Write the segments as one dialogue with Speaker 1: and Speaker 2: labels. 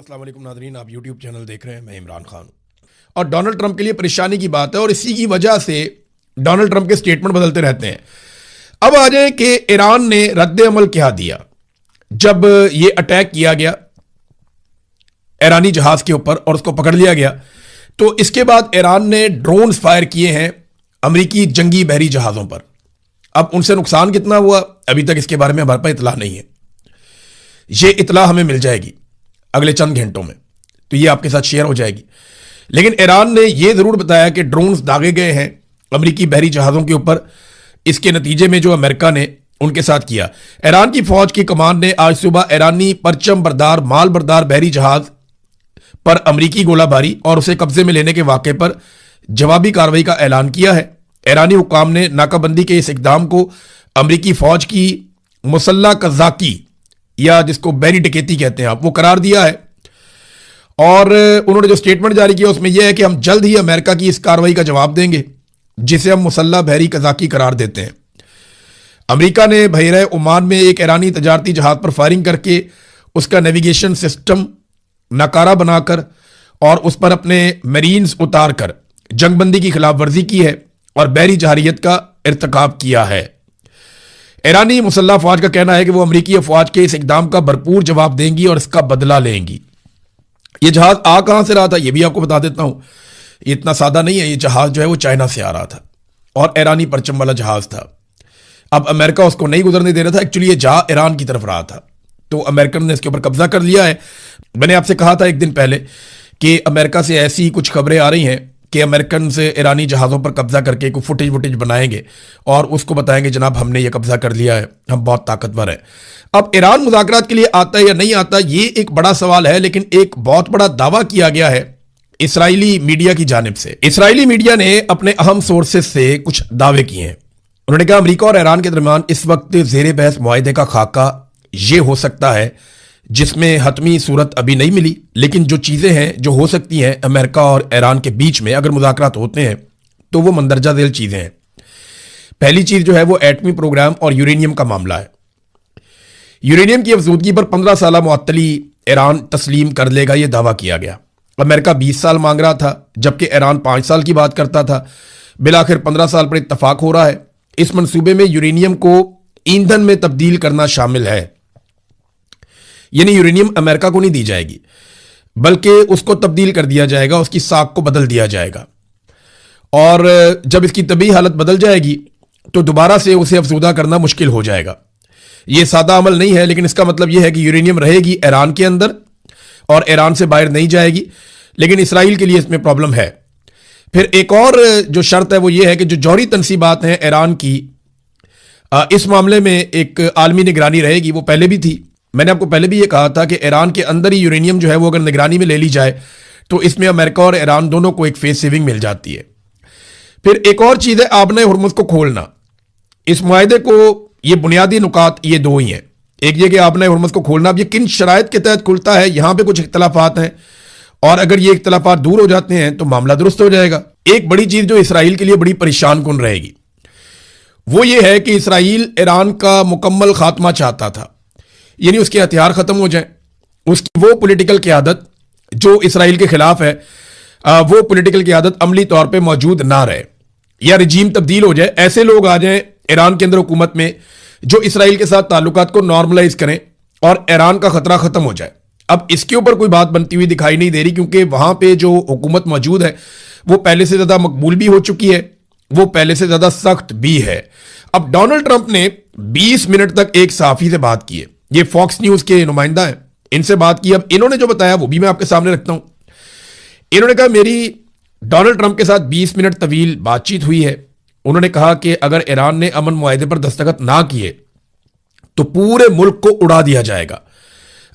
Speaker 1: अस्सलाम वालेकुम नाज़रीन, आप यूट्यूब चैनल देख रहे हैं। मैं इमरान खान। और डोनाल्ड ट्रंप के लिए परेशानी की बात है और इसी की वजह से डोनाल्ड ट्रंप के स्टेटमेंट बदलते रहते हैं। अब आ जाए कि ईरान ने रद्द अमल क्या दिया जब ये अटैक किया गया ईरानी जहाज के ऊपर और उसको पकड़ लिया गया। तो इसके बाद ईरान ने ड्रोन्स फायर किए हैं अमेरिकी जंगी बहरी जहाज़ों पर। अब उनसे नुकसान कितना हुआ अभी तक इसके बारे में हमारे पास इतला नहीं है। ये इतला हमें मिल जाएगी अगले चंद घंटों में, तो ये आपके साथ शेयर हो जाएगी। लेकिन ईरान ने यह जरूर बताया कि ड्रोन्स दागे गए हैं अमेरिकी बहरी जहाज़ों के ऊपर। इसके नतीजे में जो अमेरिका ने उनके साथ किया, ईरान की फौज की कमान ने आज सुबह ईरानी परचम बरदार माल बरदार बहरी जहाज पर अमेरिकी गोलाबारी और उसे कब्जे में लेने के वाक़े पर जवाबी कार्रवाई का ऐलान किया है। ईरानी हुक्काम ने नाकाबंदी के इस इकदाम को अमेरिकी फौज की मुसल्ला कज़ाकी या जिसको बहरी डकैती कहते हैं आप, वो करार दिया है। और उन्होंने जो स्टेटमेंट जारी किया उसमें यह है कि हम जल्द ही अमेरिका की इस कार्रवाई का जवाब देंगे जिसे हम मुसल्ला बहरी कज़ाकी करार देते हैं। अमेरिका ने बहरे ओमान में एक ईरानी तजारती जहाज पर फायरिंग करके उसका नेविगेशन सिस्टम नाकारा बनाकर और उस पर अपने मरीन्स उतार कर जंगबंदी की खिलाफ वर्जी की है और बहरी जहारियत का इर्तिकाब किया है। ईरानी मुसल्ला फौज का कहना है कि वो अमेरिकी अफवाज के इस इकदाम का भरपूर जवाब देंगी और इसका बदला लेंगी। ये जहाज आ कहां से रहा था ये भी आपको बता देता हूं। ये इतना सादा नहीं है, ये जहाज जो है वो चाइना से आ रहा था और ईरानी परचम वाला जहाज था। अब अमेरिका उसको नहीं गुजरने दे रहा था। एक्चुअली ये जा ईरान की तरफ रहा था, तो अमेरिकन ने इसके ऊपर कब्जा कर लिया है। मैंने आपसे कहा था एक दिन पहले कि अमेरिका से ऐसी कुछ खबरें आ रही हैं कि अमेरिकन से ईरानी जहाज़ों पर कब्जा करके कोई फुटेज वुटेज बनाएंगे और उसको बताएंगे जनाब हमने ये कब्जा कर लिया है, हम बहुत ताकतवर हैं। अब ईरान मुज़ाकरात के लिए आता है या नहीं आता ये एक बड़ा सवाल है, लेकिन एक बहुत बड़ा दावा किया गया है इसराइली मीडिया की जानिब से। इसराइली मीडिया ने अपने अहम सोर्सेज से कुछ दावे किए हैं। उन्होंने कहा अमेरिका और ईरान के दरमियान इस वक्त ज़ेरे बहस मुआहदे का खाका ये हो सकता है जिसमें हतमी सूरत अभी नहीं मिली, लेकिन जो चीज़ें हैं जो हो सकती हैं अमेरिका और ईरान के बीच में अगर मुज़ाकरात होते हैं तो वो मंदरजा झेल चीज़ें हैं। पहली चीज़ जो है वो एटमी प्रोग्राम और यूरेनियम का मामला है। यूरेनियम की अफजूदगी पर 15 साल मुअत्तली ईरान तस्लीम कर लेगा ये दावा किया गया। अमेरिका 20 साल मांग रहा था जबकि ईरान 5 साल की बात करता था। बिलाखिर 15 साल पर इत्तफाक हो रहा है। इस मंसूबे में यूरेनियम को ईंधन में तब्दील करना शामिल है, यानी यूरेनियम अमेरिका को नहीं दी जाएगी बल्कि उसको तब्दील कर दिया जाएगा, उसकी साख को बदल दिया जाएगा। और जब इसकी तबी हालत बदल जाएगी तो दोबारा से उसे अफजूदा करना मुश्किल हो जाएगा। यह सादा अमल नहीं है, लेकिन इसका मतलब यह है कि यूरेनियम रहेगी ईरान के अंदर और ईरान से बाहर नहीं जाएगी। लेकिन इसराइल के लिए इसमें प्रॉब्लम है। फिर एक और जो शर्त है वो ये है कि जो जौहरी तनसीबात हैं ईरान की, इस मामले में एक आलमी निगरानी रहेगी। वो पहले भी थी। मैंने आपको पहले भी ये कहा था कि ईरान के अंदर ही यूरेनियम जो है वो अगर निगरानी में ले ली जाए तो इसमें अमेरिका और ईरान दोनों को एक फेस सेविंग मिल जाती है। फिर एक और चीज़ है आबने हुर्मुज़ को खोलना। इस मुआहदे को ये बुनियादी नुकात ये दो ही हैं। एक ये कि आबने हुर्मुज़ को खोलना, अब ये किन शराइत के तहत खुलता है यहाँ पे कुछ इख्तलाफात हैं और अगर ये इख्तलाफात दूर हो जाते हैं तो मामला दुरुस्त हो जाएगा। एक बड़ी चीज़ जो इसराइल के लिए बड़ी परेशान कुन रहेगी वो ये है कि इसराइल ईरान का मुकम्मल खात्मा चाहता था, यानी उसके हथियार खत्म हो जाए, उसकी वो पॉलिटिकल क़यादत जो इसराइल के खिलाफ है वो पॉलिटिकल क़यादत अमली तौर पे मौजूद ना रहे या रजीम तब्दील हो जाए। ऐसे लोग आ जाएं ईरान के अंदर हुकूमत में जो इसराइल के साथ ताल्लुकात को नॉर्मलाइज करें और ईरान का खतरा खत्म हो जाए। अब इसके ऊपर कोई बात बनती हुई दिखाई नहीं दे रही क्योंकि वहां पे जो हुकूमत मौजूद है वो पहले से ज्यादा मकबूल भी हो चुकी है, वो पहले से ज्यादा सख्त भी है। अब डोनाल्ड ट्रंप ने 20 मिनट तक एक सहाफी से बात की है। ये फॉक्स न्यूज के नुमाइंदा हैं, इनसे बात की। अब इन्होंने जो बताया वो भी मैं आपके सामने रखता हूं। इन्होंने कहा मेरी डोनाल्ड ट्रंप के साथ 20 मिनट तवील बातचीत हुई है। उन्होंने कहा कि अगर ईरान ने अमन मुआहदे पर दस्तखत ना किए तो पूरे मुल्क को उड़ा दिया जाएगा।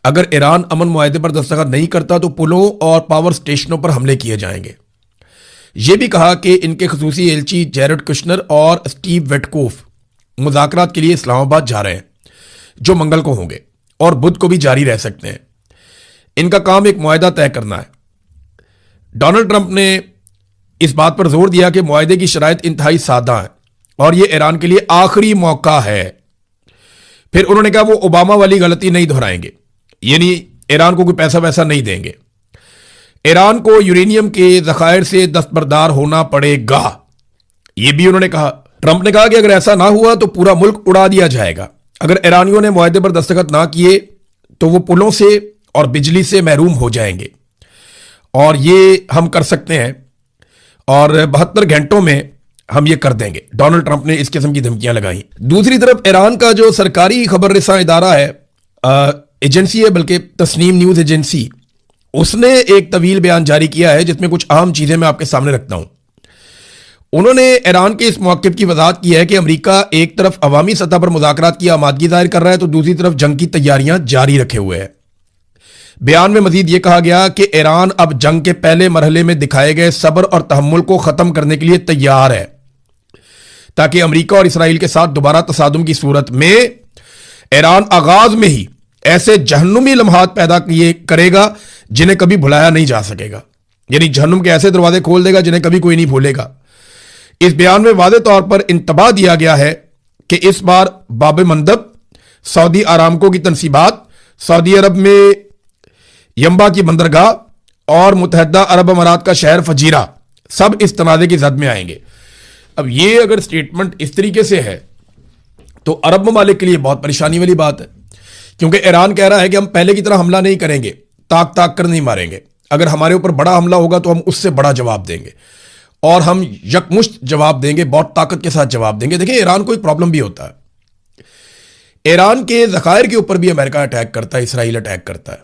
Speaker 1: अगर ईरान अमन मुआहदे पर दस्तखत नहीं करता तो पुलों और पावर स्टेशनों पर हमले किए जाएंगे। यह भी कहा कि इनके खसूसी एलची जैरेड कुशनर और स्टीव वेटकोफ मुज़ाकरात के लिए इस्लामाबाद जा रहे हैं जो मंगल को होंगे और बुध को भी जारी रह सकते हैं। इनका काम एक मुआहदा तय करना है। डोनाल्ड ट्रंप ने इस बात पर जोर दिया कि मुआहदे की शराइत इंतहाई सादा है और यह ईरान के लिए आखिरी मौका है। फिर उन्होंने कहा वो ओबामा वाली गलती नहीं दोहराएंगे, यानी ईरान को कोई पैसा वैसा नहीं देंगे। ईरान को यूरेनियम के जखायर से दस्तबरदार होना पड़ेगा, यह भी उन्होंने कहा। ट्रंप ने कहा कि अगर ऐसा ना हुआ तो पूरा मुल्क उड़ा दिया जाएगा। अगर ईरानियों ने मुआहदे पर दस्तखत ना किए तो वो पुलों से और बिजली से महरूम हो जाएंगे, और ये हम कर सकते हैं, और 72 घंटों में हम ये कर देंगे। डोनाल्ड ट्रंप ने इस किस्म की धमकियां लगाई। दूसरी तरफ ईरान का जो सरकारी खबर रिसा इदारा है, एजेंसी है बल्कि, तस्नीम न्यूज एजेंसी, उसने एक तवील बयान जारी किया है जिसमें कुछ अहम चीजें मैं आपके सामने रखता हूं। उन्होंने ईरान के इस मौक़िफ़ की वजाहत की है कि अमेरिका एक तरफ अवामी सतह पर मुज़ाकरात की आमादगी जाहिर कर रहा है तो दूसरी तरफ जंग की तैयारियां जारी रखे हुए है। बयान में मजीद यह कहा गया कि ईरान अब जंग के पहले मरहले में दिखाए गए सब्र और तहम्मुल को खत्म करने के लिए तैयार है, ताकि अमेरिका और इसराइल के साथ दोबारा तसादुम की सूरत में ईरान आगाज में ही ऐसे जहन्नुमी लम्हात पैदा करेगा जिन्हें कभी भुलाया नहीं जा सकेगा। यानी जहन्नुम के ऐसे दरवाजे खोल देगा जिन्हें कभी कोई नहीं भूलेगा। इस बयान में वादे तौर पर इंतबाह दिया गया है कि इस बार बाब मंदब, सऊदी आरामको की तनसीबात, सऊदी अरब में यंबा की बंदरगाह और मुत्तहदा अरब अमारात का शहर फजीरा सब इस तनाज़े की जद में आएंगे। अब ये अगर स्टेटमेंट इस तरीके से है तो अरब ममालिक के लिए बहुत परेशानी वाली बात है, क्योंकि ईरान कह रहा है कि हम पहले की तरह हमला नहीं करेंगे, ताक ताक कर नहीं मारेंगे। अगर हमारे ऊपर बड़ा हमला होगा तो हम उससे बड़ा जवाब देंगे, और हम यकमुश्त जवाब देंगे, बहुत ताकत के साथ जवाब देंगे। देखिए, ईरान को एक प्रॉब्लम भी होता है। ईरान के ज़खायर के ऊपर भी अमेरिका अटैक करता है, इसराइल अटैक करता है,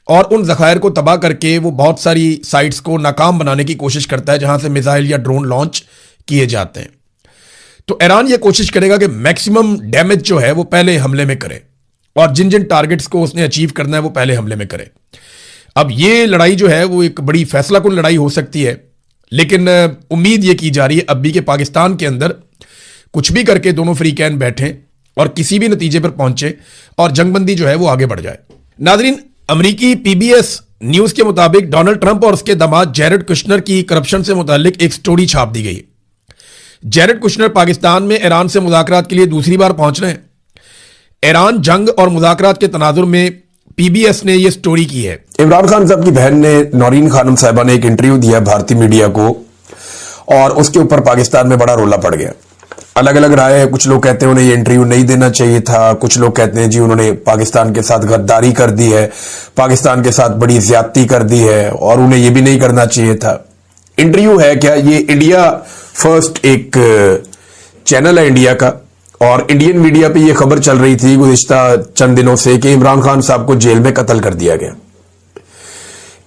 Speaker 1: और उन ज़खायर को तबाह करके वो बहुत सारी साइट्स को नाकाम बनाने की कोशिश करता है जहां से मिसाइल या ड्रोन लॉन्च किए जाते हैं। तो ईरान ये कोशिश करेगा कि मैक्सिमम डैमेज जो है वो पहले हमले में करे, और जिन जिन टारगेट्स को उसने अचीव करना है वो पहले हमले में करे। अब ये लड़ाई जो है वो एक बड़ी फैसलाकुन लड़ाई हो सकती है, लेकिन उम्मीद ये की जा रही है अब भी कि पाकिस्तान के अंदर कुछ भी करके दोनों फ्रीकैन बैठें और किसी भी नतीजे पर पहुंचे और जंगबंदी जो है वो आगे बढ़ जाए। नाजरीन, अमरीकी PBS न्यूज के मुताबिक डोनाल्ड ट्रंप और उसके दामाद जैरेड कुशनर की करप्शन से मुतालिक एक स्टोरी छाप दी गई। जैरेड कुशनर पाकिस्तान में ईरान से मुज़ाकरात के लिए दूसरी बार पहुंच रहे हैं। ईरान जंग और मुज़ाकरात के तनाजुर में PBS ने यह स्टोरी की है।
Speaker 2: इमरान खान साहब की बहन ने, नौरीन खानम साहिबा ने एक इंटरव्यू दिया भारतीय मीडिया को, और उसके ऊपर पाकिस्तान में बड़ा रोला पड़ गया। अलग अलग राय है। कुछ लोग कहते हैं उन्हें ये इंटरव्यू नहीं देना चाहिए था, कुछ लोग कहते हैं जी उन्होंने पाकिस्तान के साथ गद्दारी कर दी है, पाकिस्तान के साथ बड़ी ज्यादती कर दी है, और उन्हें ये भी नहीं करना चाहिए था। इंटरव्यू है क्या? ये इंडिया फर्स्ट एक चैनल है इंडिया का, और इंडियन मीडिया पे ये खबर चल रही थी गुज़िश्ता चंद दिनों से कि इमरान खान साहब को जेल में कत्ल कर दिया गया।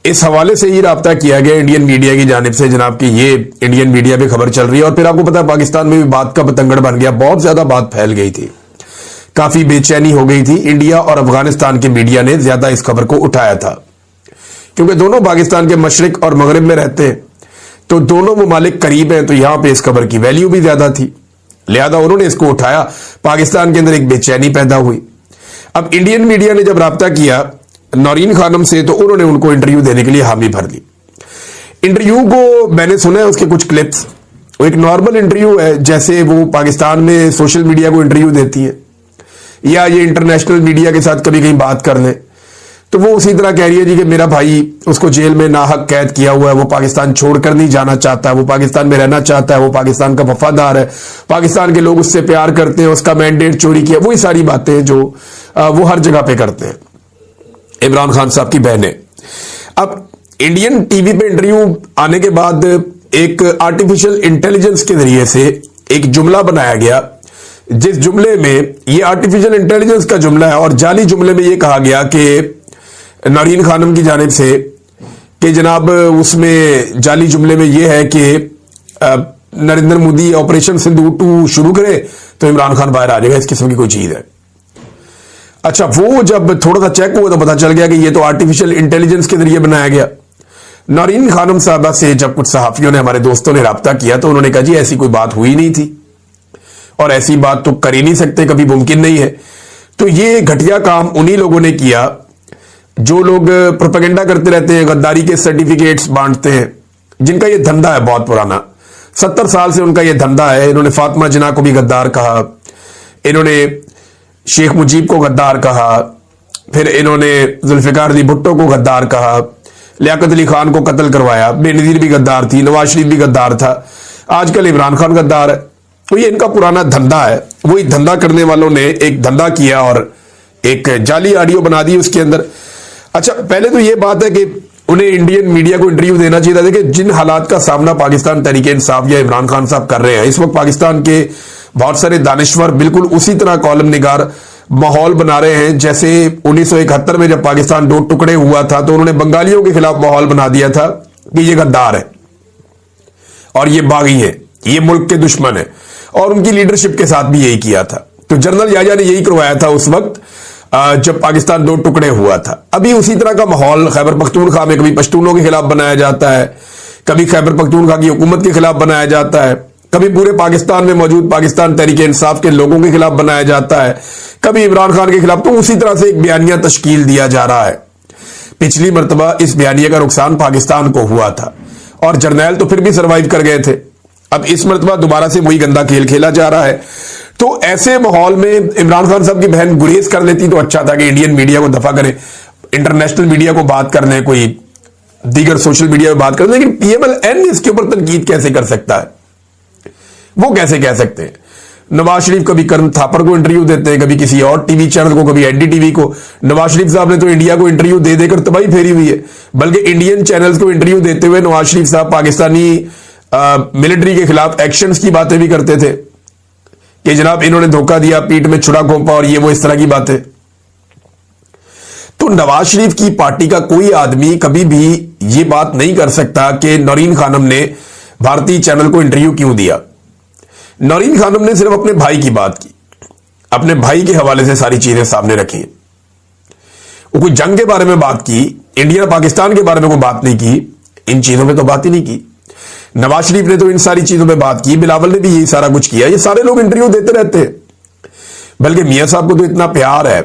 Speaker 2: इस हवाले से ही राब्ता किया गया इंडियन मीडिया की जानिब से, जनाब कि ये इंडियन मीडिया पे खबर चल रही है। और फिर आपको पता है पाकिस्तान में भी बात का बतंगड़ बन गया, बहुत ज्यादा बात फैल गई थी, काफी बेचैनी हो गई थी। इंडिया और अफगानिस्तान के मीडिया ने ज्यादा इस खबर को उठाया था, क्योंकि दोनों पाकिस्तान के मशरिक और मगरिब में रहते हैं, तो दोनों ममालिक करीब हैं, तो यहां पर इस खबर की वैल्यू भी ज्यादा थी, लिहाजा उन्होंने इसको उठाया। पाकिस्तान के अंदर एक बेचैनी पैदा हुई। अब इंडियन मीडिया ने जब राब्ता किया नौरीन खानम से, तो उन्होंने उनको इंटरव्यू देने के लिए हामी भर दी। इंटरव्यू को मैंने सुना है, उसके कुछ क्लिप्स, वो एक नॉर्मल इंटरव्यू है जैसे वो पाकिस्तान में सोशल मीडिया को इंटरव्यू देती है, या ये इंटरनेशनल मीडिया के साथ कभी कहीं बात कर ले, तो वो उसी तरह कह रही है जी कि मेरा भाई, उसको जेल में नाहक कैद किया हुआ है, वो पाकिस्तान छोड़कर नहीं जाना चाहता, वो पाकिस्तान में रहना चाहता है, वो पाकिस्तान का वफादार है, पाकिस्तान के लोग उससे प्यार करते हैं, उसका मैंडेट चोरी किया, वही सारी बातें जो वो हर जगह पे करते हैं इमरान खान साहब की बहनें। अब इंडियन टीवी पे इंटरव्यू आने के बाद एक आर्टिफिशियल इंटेलिजेंस के जरिए से एक जुमला बनाया गया, जिस जुमले में ये आर्टिफिशियल इंटेलिजेंस का जुमला है, और जाली जुमले में ये कहा गया कि नौरीन खानम की जानिब से कि जनाब उसमें जाली जुमले में यह है कि नरेंद्र मोदी ऑपरेशन सिंदूर 2 शुरू करे तो इमरान खान बाहर आ जाएगा, इस किस्म की कोई चीज है। अच्छा, वो जब थोड़ा सा चेक हुआ तो पता चल गया कि ये तो आर्टिफिशियल इंटेलिजेंस के जरिए बनाया गया। नौरीन खानम साहबा से जब कुछ सहाफियों ने, हमारे दोस्तों ने राब्ता किया, तो उन्होंने कहा जी ऐसी कोई बात हुई नहीं थी, और ऐसी बात तो कर ही नहीं सकते, कभी मुमकिन नहीं है। तो ये घटिया काम उन्हीं लोगों ने किया जो लोग प्रोपेगेंडा करते रहते हैं, गद्दारी के सर्टिफिकेट्स बांटते हैं, जिनका ये धंधा है बहुत पुराना, 70 साल से उनका ये धंधा है। इन्होंने फातिमा जिन्ना को भी गद्दार कहा, इन्होंने शेख मुजीब को गद्दार कहा, फिर इन्होंने जुल्फिकार अली भुट्टो को गद्दार कहा, लियाकत अली खान को कत्ल करवाया, बेनजीर भी गद्दार थी, नवाज शरीफ भी गद्दार था, आजकल इमरान खान गद्दार है। तो ये इनका पुराना धंधा है। वही धंधा करने वालों ने एक धंधा किया और एक जाली ऑडियो बना दी उसके अंदर। अच्छा, पहले तो ये बात है कि उन्हें इंडियन मीडिया को इंटरव्यू देना चाहिए था। देखिए, जिन हालात का सामना पाकिस्तान तहरीक इंसाफ या इमरान खान साहब कर रहे हैं इस वक्त, पाकिस्तान के बहुत सारे दानिश्वर बिल्कुल उसी तरह कॉलम निगार माहौल बना रहे हैं जैसे 1971 में जब पाकिस्तान दो टुकड़े हुआ था तो उन्होंने बंगालियों के खिलाफ माहौल बना दिया था कि ये गद्दार है और ये बागी है, ये मुल्क के दुश्मन है, और उनकी लीडरशिप के साथ भी यही किया था। तो जनरल याया ने यही करवाया था उस वक्त जब पाकिस्तान दो टुकड़े हुआ था। अभी उसी तरह का माहौल खैबर पख्तूनख्वा में कभी पश्तूनों के खिलाफ बनाया जाता है, कभी खैबर पख्तूनख्वा की हुकूमत के खिलाफ बनाया जाता है, कभी पूरे पाकिस्तान में मौजूद पाकिस्तान तहरीक इंसाफ के लोगों के खिलाफ बनाया जाता है, कभी इमरान खान के खिलाफ। तो उसी तरह से एक बयानिया तश्कील दिया जा रहा है। पिछली मरतबा इस बयानिया का नुकसान पाकिस्तान को हुआ था और जर्नैल तो फिर भी सरवाइव कर गए थे। अब इस मरतबा दोबारा से वही गंदा खेल खेला जा रहा है। तो ऐसे माहौल में इमरान खान साहब की बहन गुरेज कर लेती तो अच्छा था कि इंडियन मीडिया को दफा करें, इंटरनेशनल मीडिया को बात कर लें, कोई दीगर सोशल मीडिया में बात कर लें। लेकिन PMLN इसके ऊपर तनकीद कैसे कर सकता है? वो कैसे कह सकते हैं? नवाज शरीफ कभी करण थापर को इंटरव्यू देते हैं, कभी किसी और टीवी चैनल को, कभी NDTV को। नवाज शरीफ साहब ने तो इंडिया को इंटरव्यू दे देकर तबाही फेरी हुई है। बल्कि इंडियन चैनल्स को इंटरव्यू देते हुए नवाज शरीफ साहब पाकिस्तानी मिलिट्री के खिलाफ एक्शंस की बातें भी करते थे कि जनाब इन्होंने धोखा दिया, पीठ में छुरा घोंपा और ये वो इस तरह की बातें। तो नवाज शरीफ की पार्टी का कोई आदमी कभी भी ये बात नहीं कर सकता कि नौरीन खानम ने भारतीय चैनल को इंटरव्यू क्यों दिया। नौरीन खानम ने सिर्फ अपने भाई की बात की, अपने भाई के हवाले से सारी चीजें सामने रखी। वो कोई जंग के बारे में बात की, इंडिया पाकिस्तान के बारे में कोई बात नहीं की, इन चीजों में तो बात ही नहीं की। नवाज शरीफ ने तो इन सारी चीजों में बात की, बिलावल ने भी यही सारा कुछ किया। ये सारे लोग इंटरव्यू देते रहते हैं। बल्कि मियां साहब को तो इतना प्यार है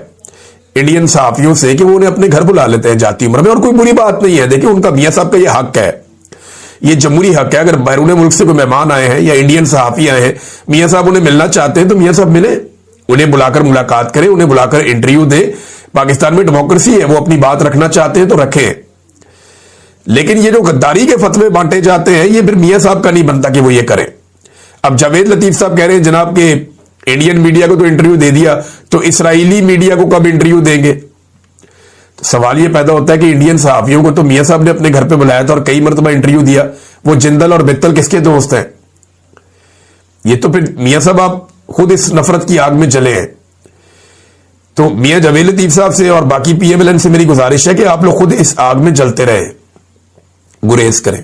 Speaker 2: इंडियन सहाफियों से कि वो उन्हें अपने घर बुला लेते हैं जाती उम्र में, और कोई बुरी बात नहीं है। देखिए, उनका मियां साहब का ये हक है, ये जमहूरी हक है। अगर बैरून मुल्क से कोई मेहमान आए हैं या इंडियन सहाफी आए हैं, मियां साहब उन्हें मिलना चाहते हैं तो मियां साहब मिले, उन्हें बुलाकर मुलाकात करें, उन्हें बुलाकर इंटरव्यू दे। पाकिस्तान में डेमोक्रेसी है, वो अपनी बात रखना चाहते हैं तो रखें। लेकिन ये जो गद्दारी के फतवे बांटे जाते हैं, ये फिर मियां साहब का नहीं बनता कि वो ये करें। अब जावेद लतीफ साहब कह रहे हैं जनाब के इंडियन मीडिया को तो इंटरव्यू दे दिया, तो इसराइली मीडिया को कब इंटरव्यू देंगे? तो सवाल ये पैदा होता है कि इंडियन सहाफियों को तो मियां साहब ने अपने घर पे बुलाया था और कई मरतबा इंटरव्यू दिया। वो जिंदल और बित्तल किसके दोस्त हैं? ये तो फिर मियां साहब आप खुद इस नफरत की आग में जले हैं। तो मियां जावेद लतीफ साहब से और बाकी PMLN से मेरी गुजारिश है कि आप लोग खुद इस आग में जलते रहे, गुरेज करें।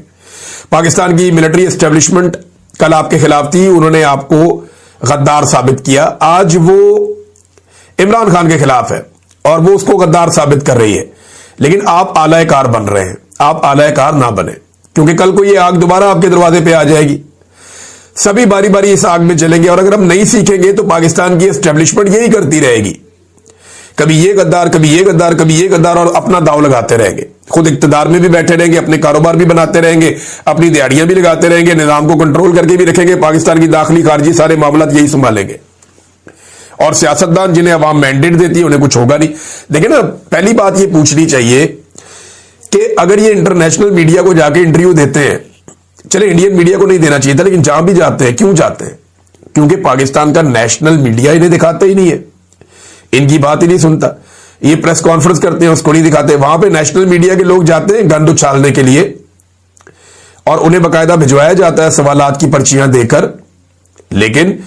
Speaker 2: पाकिस्तान की मिलिट्री एस्टेब्लिशमेंट कल आपके खिलाफ थी, उन्होंने आपको गद्दार साबित किया। आज वो इमरान खान के खिलाफ है और वो उसको गद्दार साबित कर रही है। लेकिन आप आलायकार बन रहे हैं। आप आलायकार ना बने, क्योंकि कल को ये आग दोबारा आपके दरवाजे पे आ जाएगी। सभी बारी बारी इस आग में जलेंगे और अगर हम नहीं सीखेंगे तो पाकिस्तान की एस्टेब्लिशमेंट यही करती रहेगी, कभी ये गद्दार, कभी ये गद्दार, कभी ये गद्दार, और अपना दाव लगाते रहेंगे। खुद इक्तदार में भी बैठे रहेंगे, अपने कारोबार भी बनाते रहेंगे, अपनी दिहाड़ियां भी लगाते रहेंगे, निजाम को कंट्रोल करके भी रखेंगे, पाकिस्तान की दाखिली खारजी सारे मामला यही संभालेंगे। और सियासतदान जिन्हें अवाम मैंडेट देती है उन्हें कुछ होगा नहीं। देखिए ना, पहली बात ये पूछनी चाहिए कि अगर ये इंटरनेशनल मीडिया को जाके इंटरव्यू देते हैं, चले इंडियन मीडिया को नहीं देना चाहिए था, लेकिन जहां भी जाते हैं, क्यों जाते हैं? क्योंकि पाकिस्तान का नेशनल मीडिया इन्हें दिखाता ही नहीं है, इनकी बात ही नहीं सुनता। ये प्रेस कॉन्फ्रेंस करते हैं, उसको नहीं दिखाते। वहां पे नेशनल मीडिया के लोग जाते हैं गंद उछालने के लिए और उन्हें बाकायदा भिजवाया जाता है सवालात की पर्चियां देकर, लेकिन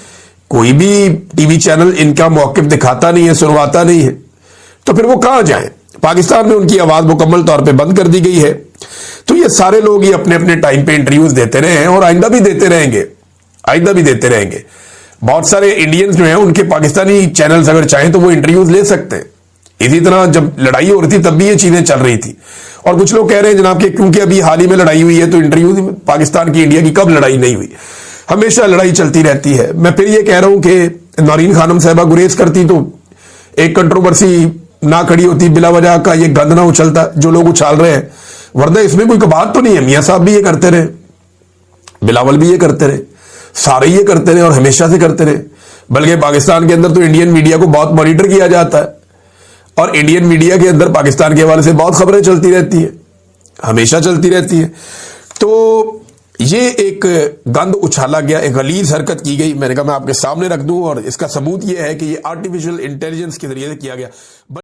Speaker 2: कोई भी टीवी चैनल इनका मौकिफ दिखाता नहीं है, सुनवाता नहीं है। तो फिर वो कहां जाएं? पाकिस्तान में उनकी आवाज मुकम्मल तौर पे बंद कर दी गई है। तो ये सारे लोग ही अपने अपने टाइम पे इंटरव्यूज देते रहे हैं और आइंदा भी देते रहेंगे, आइंदा भी देते रहेंगे। बहुत सारे इंडियंस जो हैं उनके पाकिस्तानी चैनल्स अगर चाहें तो वो इंटरव्यूज ले सकते हैं। इसी तरह जब लड़ाई हो रही थी तब भी ये चीजें चल रही थी। और कुछ लोग कह रहे हैं जनाब कि क्योंकि अभी हाल ही में लड़ाई हुई है तो इंटरव्यू पाकिस्तान की इंडिया की कब लड़ाई नहीं हुई? हमेशा लड़ाई चलती रहती है। मैं फिर ये कह रहा हूं कि नौरीन खानम साहबा गुरेज करती तो एक कंट्रोवर्सी ना खड़ी होती, बिला वजह का ये गंद ना उछलता जो लोग उछाल रहे हैं। वरना इसमें कोई कबात तो नहीं है। मियां साहब भी ये करते रहे, बिलावल भी ये करते रहे, सारे ये करते रहे और हमेशा से करते रहे। बल्कि पाकिस्तान के अंदर तो इंडियन मीडिया को बहुत मॉनिटर किया जाता है और इंडियन मीडिया के अंदर पाकिस्तान के हवाले से बहुत खबरें चलती रहती है, हमेशा चलती रहती है। तो ये एक गंद उछाला गया, एक गलीज हरकत की गई, मैंने कहा मैं आपके सामने रख दूं, और इसका सबूत ये है कि ये आर्टिफिशियल इंटेलिजेंस के जरिए से किया गया।